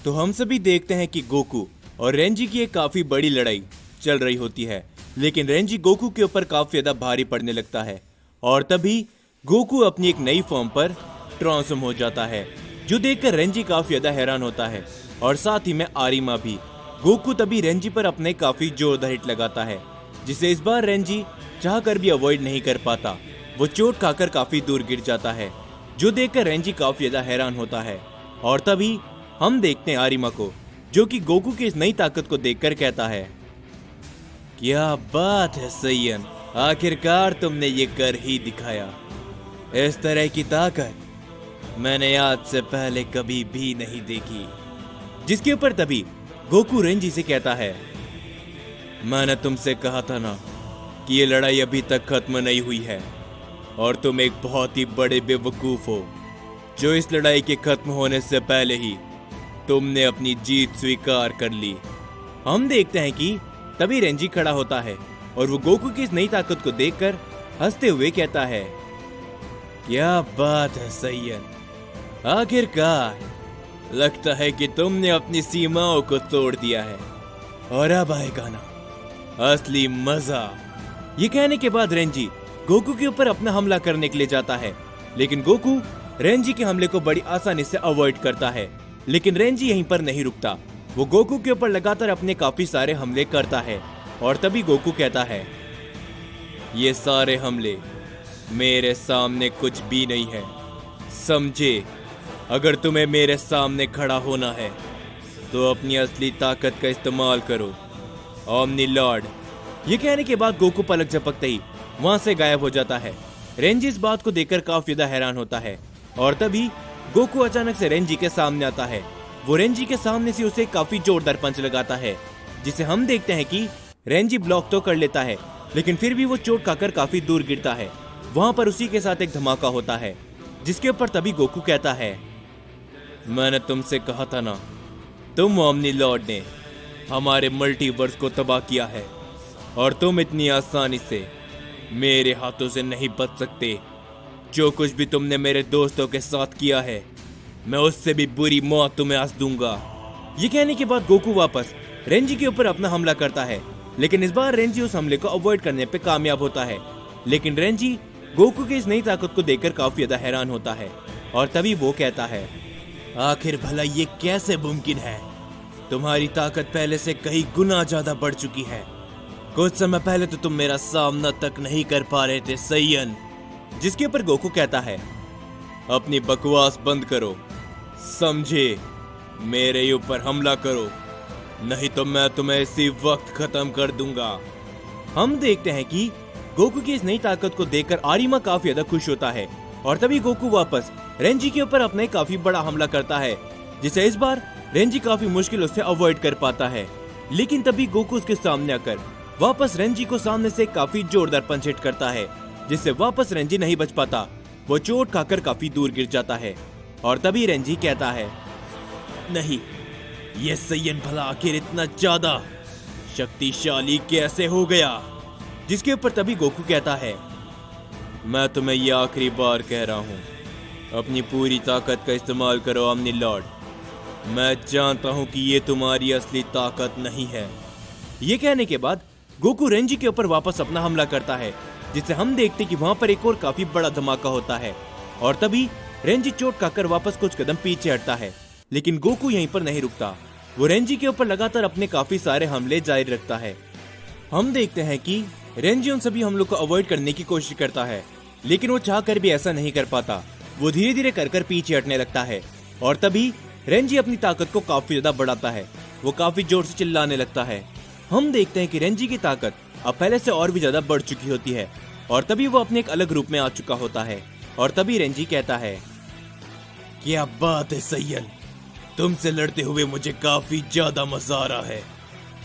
तो हम सभी देखते हैं कि गोकू और रेंजी की एक काफी बड़ी लड़ाई चल रही होती है, लेकिन रेंजी गोकू के ऊपर काफी ज्यादा भारी पड़ने लगता है और तभी गोकू अपनी एक नई फॉर्म पर ट्रांसफॉर्म हो जाता है, जो देखकर रेंजी काफी ज्यादा हैरान होता है और साथ ही में आरिमा भी। गोकू तभी रेंजी पर अपने काफी जोरदार हिट लगाता है, जिसे इस बार रेंजी चाहकर भी अवॉइड नहीं कर पाता। वो चोट खाकर काफी दूर गिर जाता है, जो देखकर रेंजी काफी ज्यादा हैरान होता है और तभी हम देखते हैं आरिमा को, जो कि गोकू की इस नई ताकत को देखकर कहता है, क्या बात है सैयन, आखिरकार तुमने ये कर ही दिखाया। इस तरह की ताकत मैंने आज से पहले कभी भी नहीं देखी। जिसके ऊपर तभी गोकू रेंजी से कहता है, मैंने तुमसे कहा था ना कि ये लड़ाई अभी तक खत्म नहीं हुई है और तुम एक बहुत ही बड़े बेवकूफ हो, जो इस लड़ाई के खत्म होने से पहले ही तुमने अपनी जीत स्वीकार कर ली। हम देखते हैं कि तभी रेंजी खड़ा होता है और वो गोकू की इस नई ताकत को देखकर हंसते हुए कहता है, क्या बात है सैयन, आखिरकार लगता है कि तुमने अपनी सीमाओं को तोड़ दिया है और अब आएगा ना असली मजा। ये कहने के बाद रेंजी गोकू के ऊपर अपना हमला करने के लिए जाता है, लेकिन गोकू रेंजी के हमले को बड़ी आसानी से अवॉइड करता है। लेकिन रेंजी यहीं पर नहीं रुकता, वो गोकू के ऊपर लगातार अपने काफी सारे हमले करता है और तभी गोकू कहता है, ये सारे हमले मेरे सामने कुछ भी नहीं है, समझे। अगर तुम्हें मेरे सामने खड़ा होना है तो अपनी असली ताकत का इस्तेमाल करो, ओमनी लॉर्ड। ये कहने के बाद गोकू पलक झपकते ही वहां से गायब हो जाता है। रेंजी इस बात को देखकर काफी ज्यादा हैरान होता है और तभी गोकू अचानक से रेंजी के सामने आता है। वो रेंजी के सामने से उसे काफी जोरदार पंच लगाता है, जिसे हम देखते हैं कि रेंजी ब्लॉक तो कर लेता है, लेकिन फिर भी वो चोट खाकर काफी दूर गिरता है। वहां पर उसी के साथ एक धमाका होता है, जिसके ऊपर तभी गोकू कहता है, मैंने तुमसे कहा था ना, तुम ओमनी लॉर्ड ने हमारे मल्टीवर्स को तबाह किया है और तुम इतनी आसानी से मेरे हाथों से नहीं बच सकते। जो कुछ भी तुमने मेरे दोस्तों के साथ किया है, मैं उससे भी बुरी मौत तुम्हें आज दूंगा। ये कहने के बाद गोकू वापस रेंजी के ऊपर अपना हमला करता है, लेकिन इस बार रेंजी उस हमले को अवॉइड करने पे कामयाब होता है। लेकिन रेंजी गोकू की इस नई ताकत को देखकर काफी ज्यादा हैरान होता है और तभी वो कहता है, आखिर भला ये कैसे मुमकिन है, तुम्हारी ताकत पहले से कई गुना ज्यादा बढ़ चुकी है। कुछ समय पहले तो तुम मेरा सामना तक नहीं कर पा रहे थे सैयन। जिसके ऊपर गोकू कहता है, अपनी बकवास बंद करो, समझे, मेरे ऊपर हमला करो, नहीं तो मैं तुम्हें इसी वक्त खत्म कर दूंगा। हम देखते हैं कि गोकू की इस नई ताकत को देखकर आरिमा काफी ज्यादा खुश होता है और तभी गोकू वापस रेंजी के ऊपर अपना काफी बड़ा हमला करता है, जिसे इस बार रेंजी काफी मुश्किलों से अवॉइड कर पाता है। लेकिन तभी गोकू उसके सामने आकर वापस रेंजी को सामने से काफी जोरदार पंच हिट करता है, जिससे वापस रेंजी नहीं बच पाता। वो चोट खाकर काफी दूर गिर जाता है और तभी रेंजी कहता है, नहीं, ये सैयन भला आखिर इतना ज्यादा शक्तिशाली कैसे हो गया। जिसके ऊपर तभी गोकू कहता है, मैं तुम्हें ये आखिरी बार कह रहा हूँ, अपनी पूरी ताकत का इस्तेमाल करो ओमनी लॉर्ड। मैं जानता हूँ कि ये तुम्हारी असली ताकत नहीं है। ये कहने के बाद गोकू रेंजी के ऊपर वापस अपना हमला करता है, जिससे हम देखते कि वहां पर एक और काफी बड़ा धमाका होता है और तभी रेंजी चोट खाकर वापस कुछ कदम पीछे हटता है। लेकिन गोकू यहीं पर नहीं रुकता, वो रेंजी के ऊपर लगातार अपने काफी सारे हमले जारी रखता है। हम देखते हैं कि रेंजी उन सभी हमलों को अवॉइड करने की कोशिश करता है, लेकिन वो चाहकर भी ऐसा नहीं कर पाता। वो धीरे धीरे कर पीछे हटने लगता है और तभी रेंजी अपनी ताकत को काफी ज्यादा बढ़ाता है। वो काफी जोर से चिल्लाने लगता है। हम देखते हैं कि रेंजी की ताकत अब पहले से और भी ज्यादा बढ़ चुकी होती है और तभी वो अपने एक अलग रूप में आ चुका होता है और तभी रेंजी कहता है, क्या बात है सैयन, तुमसे लड़ते हुए मुझे काफी ज्यादा मजा आ रहा है,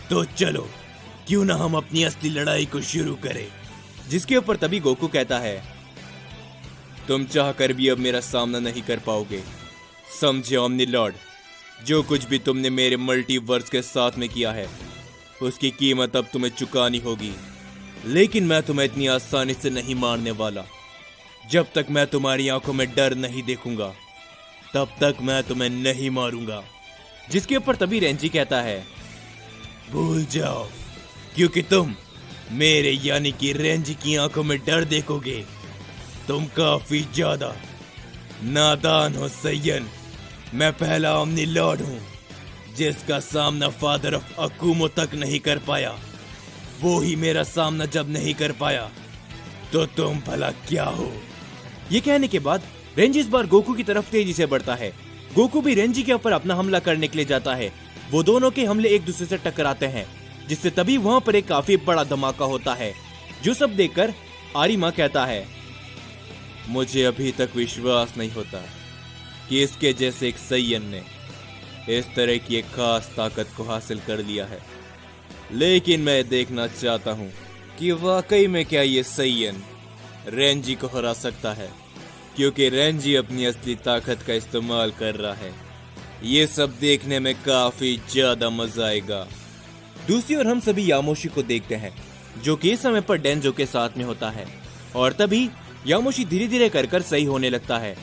तो चलो क्यों ना हम अपनी असली लड़ाई को शुरू करें। जिसके ऊपर तभी गोकू कहता है, तुम चाहकर भी अब मेरा सामना नहीं कर पाओगे, समझे ओमनी लॉर्ड। जो कुछ भी तुमने मेरे मल्टीवर्स के साथ में किया है, उसकी कीमत अब तुम्हें चुकानी होगी। लेकिन मैं तुम्हें इतनी आसानी से नहीं मारने वाला। जब तक मैं तुम्हारी आंखों में डर नहीं देखूंगा, तब तक मैं तुम्हें नहीं मारूंगा। जिसके ऊपर तभी रेंजी कहता है, भूल जाओ, क्योंकि तुम मेरे यानी कि रेंजी की आंखों में डर देखोगे। तुम काफी ज्यादा नादान हो सैयन। मैं पहला ओमनी लॉर्ड हूँ जिसका सामना फादर ऑफ अकुमो तक नहीं कर पाया। वो ही मेरा सामना जब नहीं कर पाया तो तुम भला क्या हो। ये कहने के बाद रेंजी इस बार गोकू की तरफ तेजी से बढ़ता है। गोकू भी रेंजी के ऊपर अपना हमला करने के लिए जाता है। वो दोनों के हमले एक दूसरे से टकराते हैं, जिससे तभी वहां पर एक काफी बड़ा धमाका होता है, जो सब देखकर आरिमा कहता है, मुझे अभी तक विश्वास नहीं होता कि इसके जैसे एक सैयन ने इस तरह की एक खास ताकत को हासिल कर लिया है। लेकिन मैं देखना चाहता हूँ कि वाकई में क्या ये सैयन रेंजी को हरा सकता है, क्योंकि रेंजी अपनी असली ताकत का इस्तेमाल कर रहा है। ये सब देखने में काफी ज्यादा मजा आएगा। दूसरी ओर हम सभी यामोशी को देखते हैं, जो कि इस समय पर डेंजो के साथ में होता है। और तभी यामोशी धीरे धीरे कर सही होने लगता है।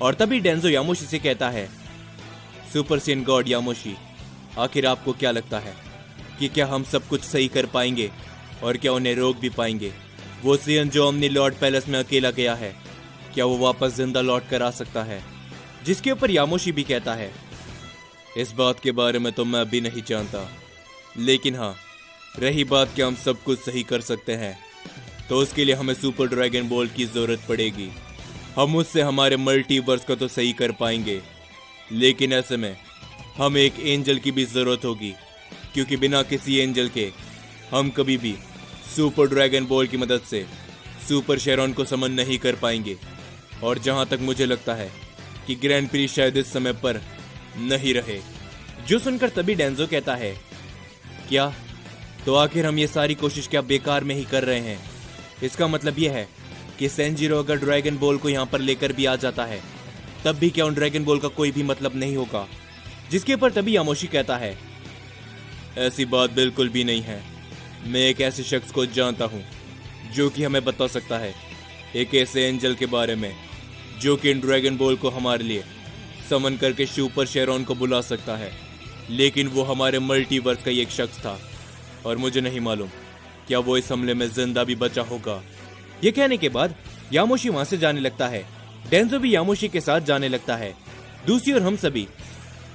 और तभी डेंजो यामोशी से कहता है, सुपर सेन गॉड यामोशी, आखिर आपको क्या लगता है कि क्या हम सब कुछ सही कर पाएंगे और क्या उन्हें रोक भी पाएंगे? वो सेन जो ओमनी लॉर्ड पैलेस में अकेला गया है, क्या वो वापस जिंदा लौट कर आ सकता है? जिसके ऊपर यामोशी भी कहता है, इस बात के बारे में तो मैं भी नहीं जानता, लेकिन हाँ, रही बात कि हम सब कुछ सही कर सकते हैं तो उसके लिए हमें सुपर ड्रैगन बॉल की जरूरत पड़ेगी। हम उससे हमारे मल्टीवर्स को तो सही कर पाएंगे, लेकिन ऐसे में हमें एक एंजल की भी जरूरत होगी, क्योंकि बिना किसी एंजल के हम कभी भी सुपर ड्रैगन बॉल की मदद से सुपर शेरॉन को समन नहीं कर पाएंगे। और जहां तक मुझे लगता है कि ग्रैंड प्री शायद इस समय पर नहीं रहे। जो सुनकर तभी डेंजो कहता है, क्या तो आखिर हम ये सारी कोशिश क्या बेकार में ही कर रहे हैं? इसका मतलब यह है कि सेंजिरो अगर ड्रैगन बॉल को यहाँ पर लेकर भी आ जाता है, तब भी क्या उन ड्रैगन बॉल का कोई भी मतलब नहीं होगा? जिसके ऊपर तभी यामोशी कहता है, ऐसी बात बिल्कुल भी नहीं है। मैं एक ऐसे शख्स को जानता हूँ जो कि हमें बता सकता है एक ऐसे एंजल के बारे में जो कि इन ड्रैगन बॉल को हमारे लिए समन करके सुपर शेरॉन को बुला सकता है। लेकिन वो हमारे मल्टीवर्स का ही एक शख्स था और मुझे नहीं मालूम क्या वो इस हमले में जिंदा भी बचा होगा। ये कहने के बाद यामोशी वहां से जाने लगता है। डेंजो भी यामोशी के साथ जाने लगता है। दूसरी ओर हम सभी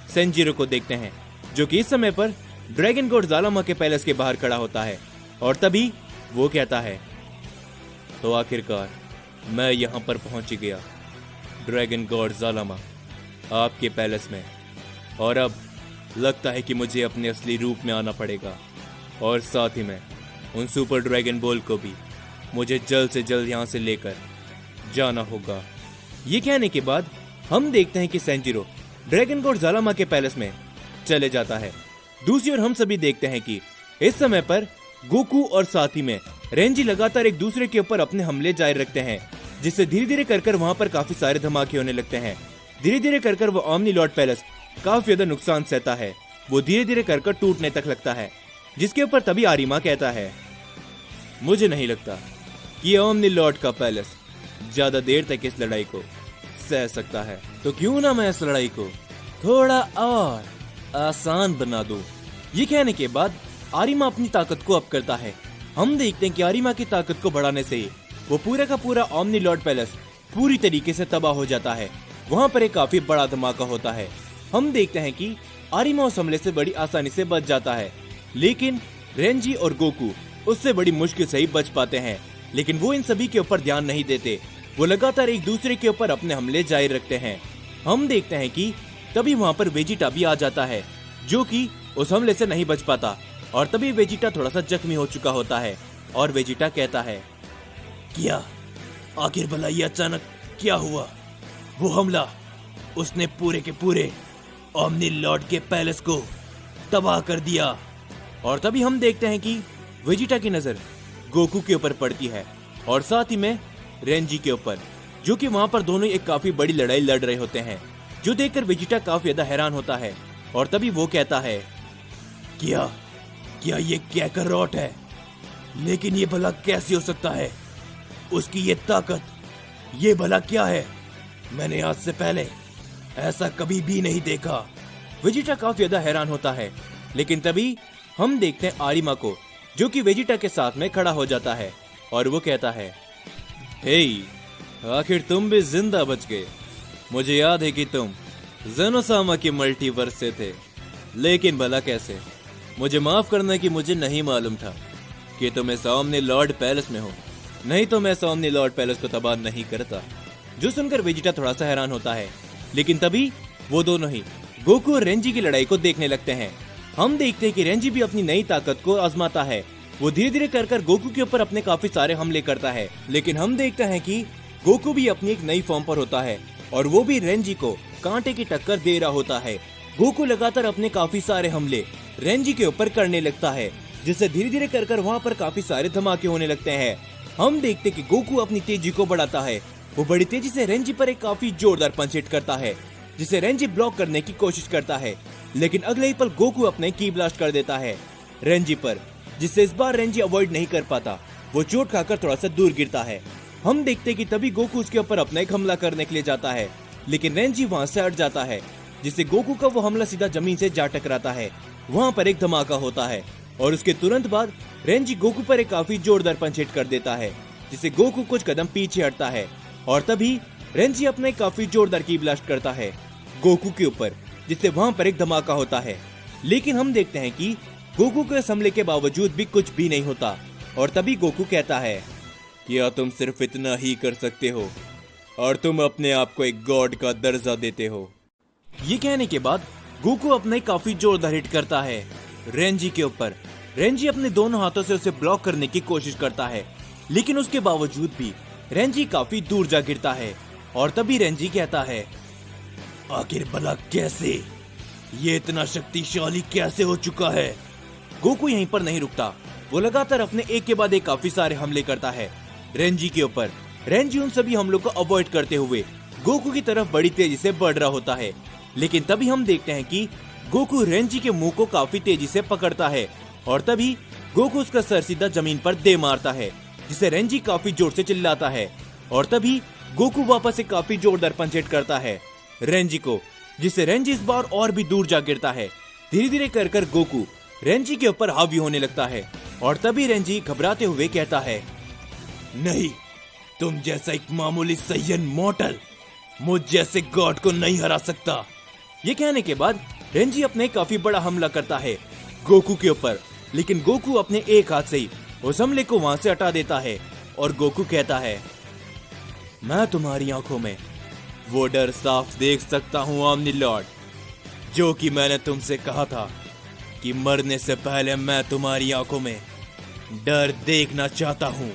सेंजिरो को देखते हैं, जो कि इस समय पर ड्रैगन गॉड ज़ालामा के पैलेस के बाहर खड़ा होता है। और तभी वो कहता है, तो आखिरकार मैं यहाँ पर पहुंच गया, ड्रैगन गॉड ज़ालामा आपके पैलेस में। और अब लगता है कि मुझे अपने असली रूप में आना पड़ेगा, और साथ ही में उन सुपर ड्रैगन बॉल को भी मुझे जल्द से जल्द यहाँ से लेकर जाना होगा। ये कहने के बाद हम देखते हैं कि सेंजिरो ड्रैगन गॉड ज़ालामा के पैलेस में चले जाता है। दूसरी ओर हम सभी देखते हैं कि इस समय पर गोकू और साथ ही में रेंजी लगातार एक दूसरे के ऊपर अपने हमले जारी रखते हैं, जिससे धीरे धीरे कर वहां पर काफी सारे धमाके होने लगते हैं। धीरे धीरे कर वो ओमनी लॉर्ड पैलेस काफी ज्यादा नुकसान सहता है। वो धीरे धीरे कर टूटने तक लगता है। जिसके ऊपर तभी आरिमा कहता है, मुझे नहीं लगता कि ओमनी लॉर्ड का पैलेस ज्यादा देर तक इस लड़ाई को सह सकता है, तो क्यों ना मैं इस लड़ाई को थोड़ा और आसान बना दूं। ये कहने के बाद आरिमा अपनी ताकत को अप करता है। हम देखते हैं कि आरिमा की ताकत को बढ़ाने से ही वो पूरा का पूरा ओमनी लॉर्ड पैलेस पूरी तरीके से तबाह हो जाता है। वहां पर एक काफी बड़ा धमाका होता है। हम देखते हैं कि आरिमा उस हमले से बड़ी आसानी से बच जाता है, लेकिन रेंजी और गोकू उससे बड़ी मुश्किल से ही बच पाते हैं। लेकिन वो इन सभी के ऊपर ध्यान नहीं देते। वो लगातार एक दूसरे के ऊपर अपने हमले जारी रखते हैं। हम देखते हैं कि तभी वहां पर वेजिटा भी आ जाता है, जो कि उस हमले से नहीं बच पाता। और तभी वेजिटा थोड़ा सा जख्मी हो चुका होता है। और वेजिटा कहता है, क्या आखिर भला ये अचानक क्या हुआ? वो हमला उसने पूरे के पूरे ओमनी लॉर्ड के पैलेस को तबाह कर दिया। और तभी हम देखते हैं कि वेजिटा की नजर गोकू के ऊपर पड़ती है और साथ ही में रेंजी के ऊपर, जो कि वहां पर दोनों एक काफी बड़ी लड़ाई लड़ रहे होते हैं। जो देखकर वेजिटा काफी ज्यादा हैरान होता है। और तभी वो कहता है, क्या ये कैकरॉट है? लेकिन ये भला कैसे हो सकता है? उसकी ये ताकत, ये भला क्या है? मैंने आज से पहले ऐसा कभी भी नहीं देखा। वेजिटा काफी ज्यादा हैरान होता है, लेकिन तभी हम देखते हैं आरिमा को, जो कि वेजिटा के साथ में खड़ा हो जाता है और वो कहता है, हे, आखिर तुम भी जिंदा बच गए। मुझे याद है कि तुम ज़ेनोसामा के मल्टीवर्स से थे, लेकिन भला कैसे? मुझे माफ करना कि मुझे नहीं मालूम था कि तुम इस ओमनी लॉर्ड पैलेस में हो, नहीं तो मैं इस ओमनी लॉर्ड पैलेस को तबाह नहीं करता। जो सुनकर वेजिटा थोड़ा सा हैरान होता है, लेकिन तभी वो दोनों ही गोकू और रेंजी की लड़ाई को देखने लगते हैं। हम देखते हैं कि रेंजी भी अपनी नई ताकत को आजमाता है। वो धीरे धीरे कर गोकू के ऊपर अपने काफी सारे हमले करता है, लेकिन हम देखते हैं कि गोकू भी अपनी एक नई फॉर्म पर होता है और वो भी रेंजी को कांटे की टक्कर दे रहा होता है। गोकू लगातार अपने काफी सारे हमले रेंजी के ऊपर करने लगता है, जिससे धीरे धीरे कर वहाँ पर काफी सारे धमाके होने लगते हैं। हम देखते कि गोकू अपनी तेजी को बढ़ाता है। वो बड़ी तेजी से रेंजी पर एक काफी जोरदार पंच हिट करता है, जिसे रेंजी ब्लॉक करने की कोशिश करता है, लेकिन अगले ही पल गोकू अपने की ब्लास्ट कर देता है रेंजी पर, जिससे इस बार रेंजी अवॉइड नहीं कर पाता। वो चोट खाकर थोड़ा सा दूर गिरता है। हम देखते कि तभी गोकू उसके ऊपर अपना एक हमला करने के लिए जाता है, लेकिन रेंजी वहाँ से हट जाता है, जिससे गोकू का वो हमला सीधा जमीन से जा टकराता है। वहाँ पर एक धमाका होता है और उसके तुरंत बाद रेंजी गोकू पर एक काफी जोरदार पंच हिट कर देता है, जिससे गोकू कुछ कदम पीछे हटता है और तभी रेंजी अपना एक काफी जोरदार की ब्लास्ट करता है गोकू के ऊपर, जिससे वहाँ पर एक धमाका होता है। लेकिन हम देखते हैं कि गोकू के इस हमले के बावजूद भी कुछ भी नहीं होता और तभी गोकू कहता है, क्या तुम सिर्फ इतना ही कर सकते हो और तुम अपने आप को एक गॉड का दर्जा देते हो? ये कहने के बाद गोकू अपना एक काफी जोरदार हिट करता है रेंजी के ऊपर। रेंजी अपने दोनों हाथों से उसे ब्लॉक करने की कोशिश करता है, लेकिन उसके बावजूद भी रेंजी काफी दूर जा गिरता है और तभी रेंजी कहता है, आखिर भला कैसे? ये इतना शक्तिशाली कैसे हो चुका है? गोकू यहीं पर नहीं रुकता। वो लगातार अपने एक के बाद एक काफी सारे हमले करता है रेंजी के ऊपर। रेंजी उन सभी हमलों को अवॉइड करते हुए गोकू की तरफ बड़ी तेजी से बढ़ रहा होता है, लेकिन तभी हम देखते हैं कि गोकू रेंजी के मुंह को काफी तेजी से पकड़ता है और तभी गोकू उसका सर सीधा जमीन पर दे मारता है, जिसे रेंजी काफी जोर से चिल्लाता है और तभी गोकू वापस से काफी जोरदार पंच हिट करता है रेंजी को, जिससे रेंजी इस बार और भी दूर जा गिरता है। धीरे धीरे कर गोकू रेंजी के ऊपर हावी होने लगता है और तभी रेंजी घबराते हुए कहता है, नहीं, तुम जैसा एक मामूली सैयन मॉर्टल मुझ जैसे गॉड को नहीं हरा सकता। ये कहने के बाद रेंजी अपने काफी बड़ा हमला करता है गोकू के ऊपर, लेकिन गोकू अपने एक हाथ से ही उस हमले को वहां से हटा देता है और गोकू कहता है, मैं तुम्हारी आंखों में वो डर साफ देख सकता हूँ ओमनी लॉर्ड, जो कि मैंने तुमसे कहा था कि मरने से पहले मैं तुम्हारी आंखों में डर देखना चाहता हूँ।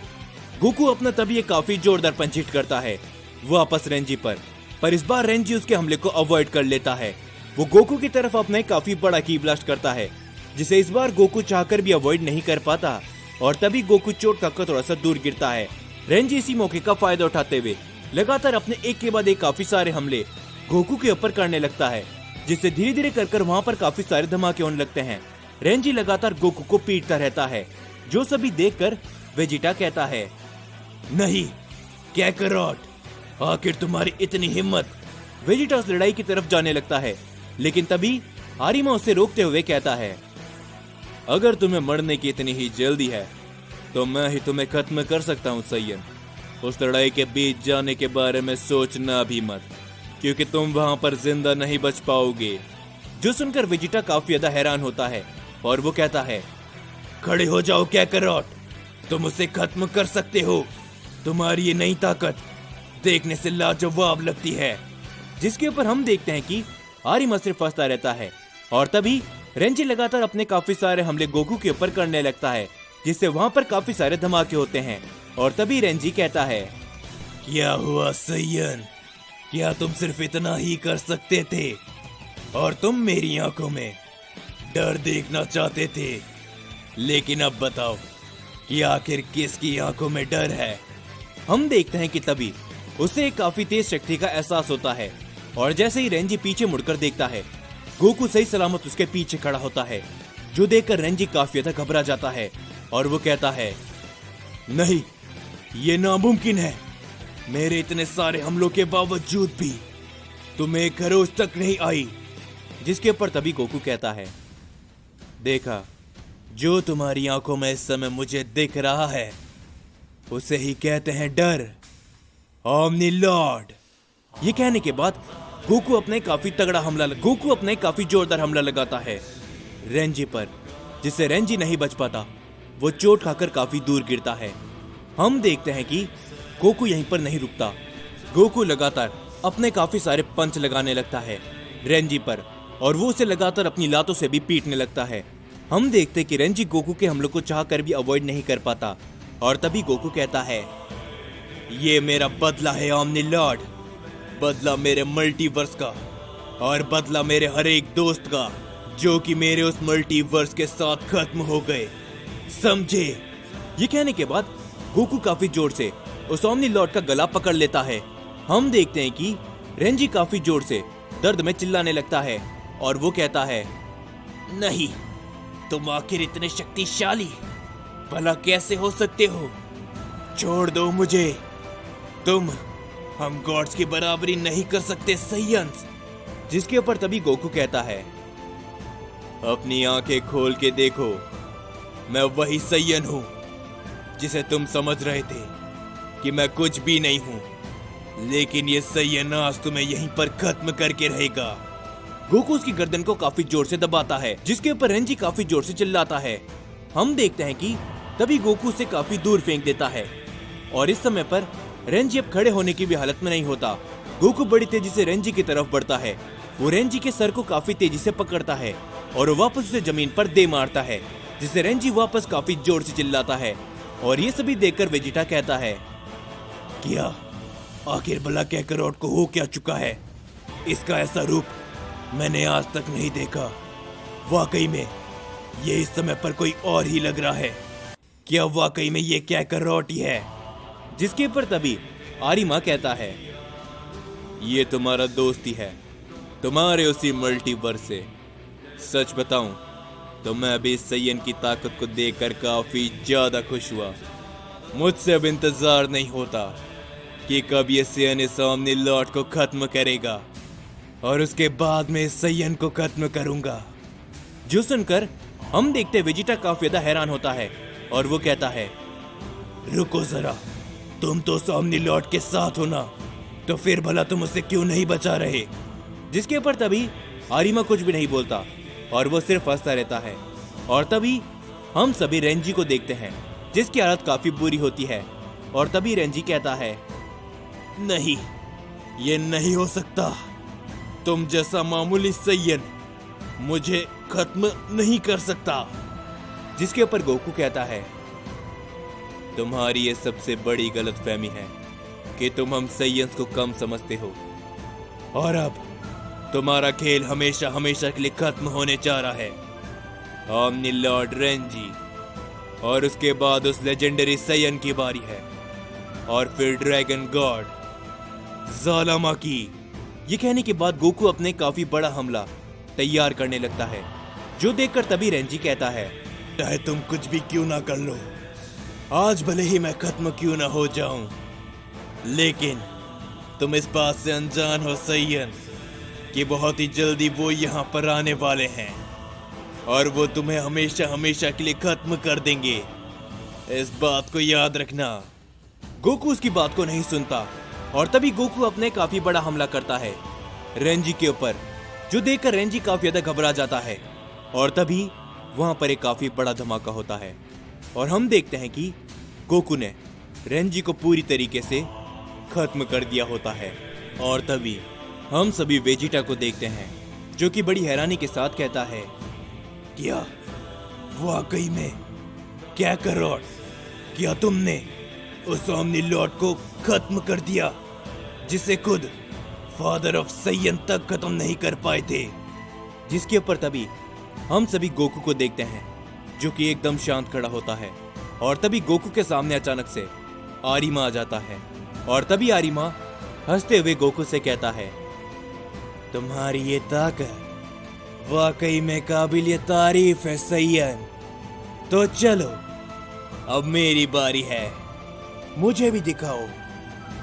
गोकू अपना तभी एक काफी जोरदार पंच हिट करता है वापस रेंजी पर इस बार रेंजी उसके हमले को अवॉइड कर लेता है। वो गोकू की तरफ अपना एक काफी बड़ा की ब्लास्ट करता है, जिसे इस बार गोकू चाहकर भी अवॉइड नहीं कर पाता और तभी गोकू चोट खाकर थोड़ा सा दूर गिरता है। रेंजी इसी मौके का फायदा उठाते हुए लगातार अपने एक के बाद एक काफी सारे हमले गोकू के ऊपर करने लगता है, जिससे धीरे धीरे कर वहाँ पर काफी सारे धमाके होने लगते हैं। रेंजी लगातार गोकू को पीटता रहता है, जो सभी देखकर वेजिटा कहता है, नहीं कैकरॉट, आखिर तुम्हारी इतनी हिम्मत। वेजिटा उस लड़ाई की तरफ जाने लगता है, लेकिन तभी आरिमा उसे रोकते हुए कहता है, अगर तुम्हें मरने की इतनी ही जल्दी है तो मैं ही तुम्हें खत्म कर सकता हूँ सैयन। उस लड़ाई के बीच जाने के बारे में सोचना भी मत, क्योंकि तुम वहां पर जिंदा नहीं बच पाओगे। जो सुनकर वेजिटा काफी ज्यादा हैरान होता है और वो कहता है, खड़े हो जाओ कैकरॉट, तुम उसे खत्म कर सकते हो। तुम्हारी ये नई ताकत देखने से लाजवाब लगती है। जिसके ऊपर हम देखते हैं कि आरिमा सिर्फ फंसता रहता है और तभी रेंजी लगातार अपने काफी सारे हमले गोकू के ऊपर करने लगता है, जिससे वहां पर काफी सारे धमाके होते हैं और तभी रेंजी कहता है, क्या हुआ सैयन, क्या तुम सिर्फ इतना ही कर सकते थे और तुम मेरी आंखों में डर देखना चाहते थे? लेकिन अब बताओ कि आखिर किसकी आंखों में डर है? हम देखते हैं कि तभी उसे एक काफी तेज शक्ति का एहसास होता है और जैसे ही रेंजी पीछे मुड़कर देखता है, गोकू सही सलामत उसके पीछे खड़ा होता है, जो देखकर रेंजी काफी ज्यादा घबरा जाता है और वो कहता है, नहीं, ये नामुमकिन है। मेरे इतने सारे हमलों के बावजूद भी तुम्हें खरोच तक नहीं आई। जिसके ऊपर तभी गोकू कहता है, देखा, जो तुम्हारी आंखों में इस समय मुझे दिख रहा है उसे ही कहते हैं डर, ओमनी लॉर्ड। ये कहने के बाद गोकू अपने काफी जोरदार हमला लगाता है रेंजी पर, जिससे रेंजी नहीं बच पाता। वो चोट खाकर काफी दूर गिरता है। हम देखते हैं कि गोकू यहीं पर नहीं रुकता। गोकू लगातार अपने काफी सारे पंच लगाने लगता है रेंजी पर, और वो उसे लगातार अपनी लातों से भी पीटने लगता है। हम देखते हैं कि रेंजी गोकू के हमलों को चाहकर भी अवॉइड नहीं कर पाता, और तभी गोकू कहता है, ये मेरा बदला है ओमनी लॉर्ड, बदला मेरे मल्टीवर्स का, और बदला मेरे हर एक दोस्त का जो कि मेरे उस मल्टीवर्स के साथ खत्म हो गए, समझे। ये कहने के बाद गोकू काफी जोर से उस ओमनी लॉर्ड का गला पकड़ लेता है। हम देखते हैं कि रेंजी काफी जोर से दर्द में चिल्लाने लगता है, और वो कहता है, नहीं, तुम आखिर इतने शक्तिशाली भला कैसे हो सकते हो, छोड़ दो मुझे, तुम हम गॉड्स की बराबरी नहीं कर सकते सैयन्स। जिसके ऊपर तभी गोकू कहता है, अपनी आंखें खोल के देखो, मैं वही सैयन हूं जिसे तुम समझ रहे थे कि मैं कुछ भी नहीं हूं, लेकिन ये सैयन आज तुम्हें यहीं पर खत्म करके रहेगा। गोकू उसकी गर्दन को काफी जोर से दबाता है, जिसके ऊपर रेंजी काफी जोर से चिल्लाता है। हम देखते हैं कि तभी गोकू उसे काफी दूर फेंक देता है, और इस समय पर रेंजी अब खड़े होने की भी हालत में नहीं होता। गोकू बड़ी तेजी से रेंजी की तरफ बढ़ता है। वो रेंजी के सर को काफी तेजी से पकड़ता है और वो वापस उसे जमीन पर दे मारता है, जिससे रेंजी वापस काफी जोर से चिल्लाता है। और ये सभी देखकर वेजिटा कहता है, क्या आखिर भला कैकरोट को हो क्या चुका है, इसका ऐसा रूप मैंने आज तक नहीं देखा। वाकई में ये इस समय पर कोई और ही लग रहा है। क्या वाकई में ये कैकरोट ही है? जिसके ऊपर तभी आरिमा कहता है, ये तुम्हारा दोस्त ही है, तुम्हारे उसी मल्टीवर्स से। सच बताऊं तो मैं अभी इस सैयन की ताकत को देखकर काफी ज्यादा खुश हुआ। मुझसे अब इंतजार नहीं होता कि कब ये सैयन इस ओमनी लॉर्ड को खत्म करेगा, और उसके बाद में इस सैयन को खत्म करूंगा। जो सुनकर हम देखते वेजिटा काफी ज्यादा हैरान होता है, और वो कहता है, रुको जरा, तुम तो ओमनी लॉर्ड के साथ हो ना, तो फिर भला तुम उसे क्यों नहीं बचा रहे? जिसके ऊपर तभी आरिमा कुछ भी नहीं बोलता, और वो सिर्फ हंसता रहता है। और तभी हम सभी रेंजी को देखते हैं, जिसकी हालत काफी बुरी होती है। और तभी रेंजी कहता है, नहीं, ये नहीं हो सकता, तुम जैसा मामूली सैयन मुझे खत्म नहीं कर सकता। जिसके ऊपर गोकू कहता है, तुम्हारी ये सबसे बड़ी गलतफहमी है कि तुम हम सैयन्स को कम समझते हो, और अब तुम्हारा खेल हमेशा हमेशा के लिए खत्म होने जा रहा है। ओमनी लॉर्ड रेंजी, और उसके बाद उस लेजेंडरी सैयन की बारी है, और फिर ड्रैगन गॉड ज़ालामाकी। ये कहने के बाद गोकू अपने काफी बड़ा हमला तैयार करने लगता है, जो देखकर तभी रेंजी कहता है, चाहे तुम कुछ भी क्यों ना कर लो, आज भले ही मैं खत्म क्यों ना हो जाऊं, लेकिन तुम इस बात से अनजान हो सैयन कि बहुत ही जल्दी वो यहाँ पर आने वाले हैं, और वो तुम्हें हमेशा हमेशा के लिए खत्म कर देंगे, इस बात को याद रखना। गोकू उसकी बात को नहीं सुनता, और तभी गोकू अपने काफी बड़ा हमला करता है रेंजी के ऊपर, जो देखकर रेंजी काफी ज्यादा घबरा जाता है। और तभी वहां पर एक काफी बड़ा धमाका होता है, और हम देखते हैं कि गोकू ने रेंजी को पूरी तरीके से खत्म कर दिया होता है। और तभी हम सभी वेजिटा को देखते हैं, जो कि बड़ी हैरानी के साथ कहता है, क्या वाकई में कैकरोट, क्या तुमने उस ओमनी लॉर्ड को खत्म कर दिया जिसे खुद फादर ऑफ सैयन तक खत्म नहीं कर पाए थे? जिसके ऊपर तभी हम सभी गोकू को देखते हैं, जो कि एकदम शांत खड़ा होता है। और तभी गोकू के सामने अचानक से आरिमा आ जाता है, और तभी आरिमा हंसते हुए गोकू से कहता है, तुम्हारी ये ताकत वाकई में काबिल तारीफ है सैयन। तो चलो, अब मेरी बारी है, मुझे भी दिखाओ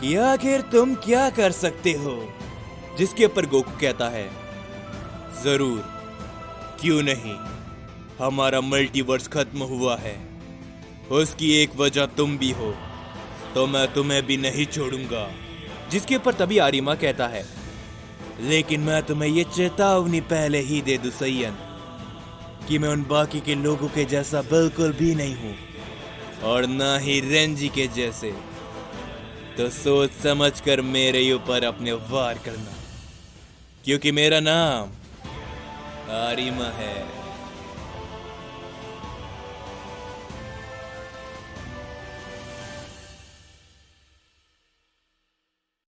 कि आखिर तुम क्या कर सकते हो। जिसके ऊपर गोकू कहता है, जरूर, क्यों नहीं। हमारा मल्टीवर्स खत्म हुआ है, उसकी एक वजह तुम भी हो, तो मैं तुम्हें भी नहीं छोड़ूंगा। जिसके ऊपर तभी आरिमा कहता है, लेकिन मैं तुम्हें ये चेतावनी पहले ही दे दूं सैयन, कि मैं उन बाकी के लोगों के जैसा बिल्कुल भी नहीं हूं, और ना ही रेंजी के जैसे। तो सोच समझ कर मेरे ऊपर अपने वार करना, क्योंकि मेरा नाम आरिमा है।